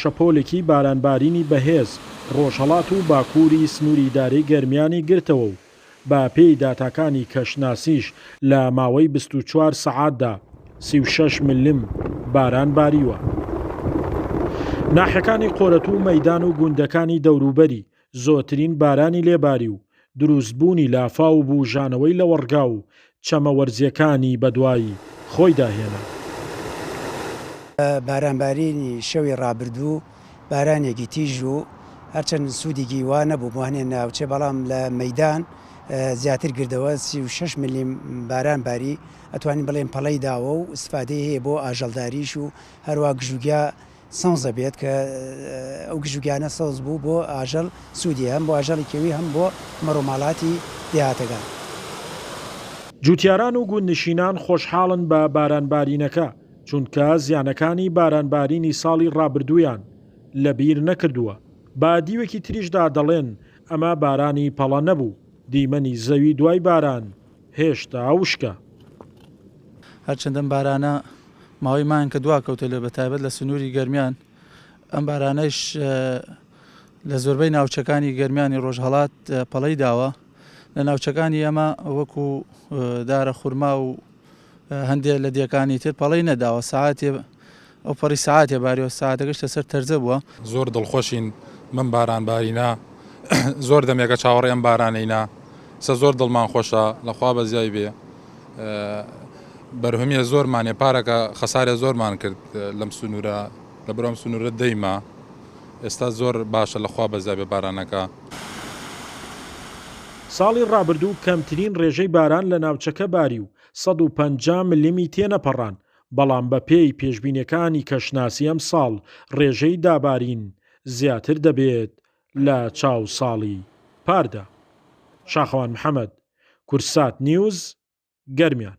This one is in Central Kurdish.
شەپۆلێکی بارانبارینی بەهێز ڕۆژهەڵات و باکووری سنووریدارەی گەرمیانی گرتەوە و بە پێی داتاکانی کەشناسیش لە ماوەی 24 سەعاتدا 36 ملم باران باریوە. ناحیەکانی قۆرەت و مەیدان و گوندەکانی دەوروبەری زۆرترین بارانی لێباری و دروستبوونی لافا و بوژانەوەی لە وەڕگا و چەمەوەرزیەکانی بەدوایی خۆی داهێنا. بارانبارینی شەوی ڕابردوو بارانێکی تیژ و هەرچەند سوودێکی وا نەبوو بوانێ ناوچێ، بەڵام لە مەیدان زیاتر گردەوە 36 ملم باران باری ئەتوانین بڵێن پەڵەی داوە و استفادەی هەیە بۆ ئاژەڵداریش و هەروە گژوگیا سەوزە بێت کە ئەو گژوگیانە سەوز بوو بۆ ئاژەڵ سوودی هەم بۆ ئاژەڵی کێوی هەم بۆ مەڕۆماڵاتی دێهاتەکان. جوتیاران و گوندنشینان خۆشحاڵن بە بارانبارینەکە چونکە زیانەکانی بارانبارینی ساڵی ڕابردوویان لەبیر نەکردووە. با دیوێکی تریشدا دەڵێن ئەمە بارانی پەڵە نەبوو، دیمەنی زەوی دوای باران هێشتا وشکە. هەرچەندەم بارانە ماوەی مان کە دوا کەوتە لە بەتایبەت لە سنووری گەرمیان، ئەم بارانەش لە زۆربەی ناوچەکانی گەرمیانی ڕۆژهەڵات پەڵەی داوە. لە ناوچەکانی ئەمە وەکو دارە خورما و هەندێک لە دیەکانی تر پەڵەی نەداوە، ساعاتێ ئەو پەڕی ساعاتێ باریەوە، ساعتەکەش لەسەر تەرزە بووە. زۆر دڵخۆشین من بارانبارینە، زۆر دەمێکە چاوەڕێ ئەم بارانەینا، زۆر دڵمان خۆشە لەخوا بەزیای بێ. بەرهەمیە زۆرمانێ پارەکە خەسارێ زۆرمان کرد لەم سنوورە، لە بەرەم سنوورە دەیما، ئێستا زۆر باشە لەخوا بەزیای بێ بارانەکە. ساڵی ڕابردوو کەمترین ڕێژەی باران لە ناوچەکە باری و 150 ملیمی تێنەپەڕان، بەڵام بە پێی پێشبینیەکانی کەشناسی ئەم ساڵ ڕێژەی دابارین زیاتر دەبێت لە چاو ساڵی پاردا. شاخەوان محەممەد، کورسات نیوز، گەرمیان.